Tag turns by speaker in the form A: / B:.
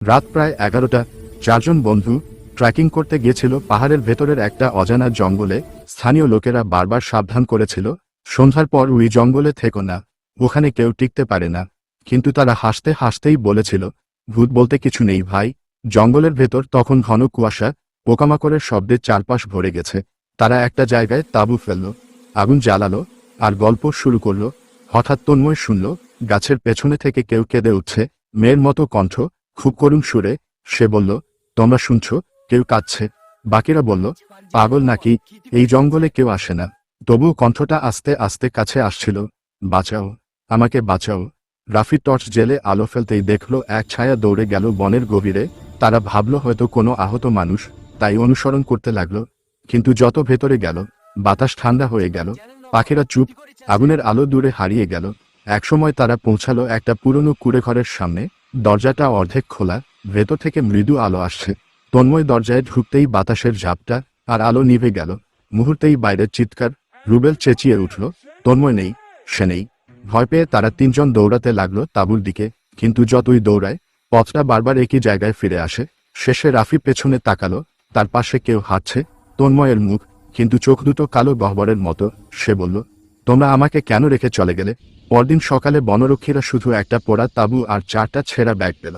A: রাত প্রায় 11টা। চারজন বন্ধু ট্রেকিং করতে গিয়েছিল পাহাড়ের ভেতরের একটা অজানা জঙ্গলে। স্থানীয় লোকেরা বারবার সাবধান করেছিল, সন্ধ্যার পর ওই জঙ্গলে থেকো না, ওখানে কেউ টিকতে পারে না। কিন্তু তারা হাসতে হাসতেই বলেছিল, ভূত বলতে কিছু নেই ভাই। জঙ্গলের ভেতর তখন ঘন কুয়াশা, পোকামাকড়ের শব্দে চারপাশ ভরে গেছে। তারা একটা জায়গায় তাঁবু ফেলল, আগুন জ্বালালো, আর গল্প শুরু করলো। হঠাৎ তন্ময় শুনল, গাছের পেছনে থেকে কেউ কেঁদে উঠছে, মেয়ের মতো কণ্ঠ, খুব করুণ সুরে। সে বলল, তোমরা শুনছ? কেউ কাঁদছে। বাকিরা বলল, পাগল নাকি, এই জঙ্গলে কেউ আসে না। তবুও কণ্ঠটা আস্তে আস্তে কাছে আসছিল। বাঁচাও, আমাকে বাঁচাও। রাফি টর্চ জেলে আলো ফেলতেই দেখল এক ছায়া দৌড়ে গেল বনের গভীরে। তারা ভাবল হয়তো কোনো আহত মানুষ, তাই অনুসরণ করতে লাগল। কিন্তু যত ভেতরে গেল, বাতাস ঠান্ডা হয়ে গেল, পাখিরা চুপ, আগুনের আলো দূরে হারিয়ে গেল। একসময় তারা পৌঁছালো একটা পুরনো কুঁড়েঘরের সামনে। দরজাটা অর্ধেক খোলা, ভেতর থেকে মৃদু আলো আসছে। তন্ময় দরজায় ঢুকতেই বাতাসের ঝাপটা, আর আলো নিভে গেল। মুহূর্তেই বাইরের চিৎকার। রুবেল চেঁচিয়ে উঠল, তন্ময় নেই, সে নেই। ভয় পেয়ে তারা তিনজন দৌড়াতে লাগলো তাঁবুর দিকে। কিন্তু যতই দৌড়ায়, পথটা বারবার একই জায়গায় ফিরে আসে। শেষে রাফি পেছনে তাকালো, তার পাশে কেউ হাঁটছে। তন্ময়ের মুখ, কিন্তু চোখ দুটো কালো গহ্বরের মতো। সে বলল, তোমরা আমাকে কেন রেখে চলে গেলে? পরদিন সকালে বনরক্ষীরা শুধু একটা পোড়া তাঁবু আর 4টা ছেঁড়া ব্যাগ পেল।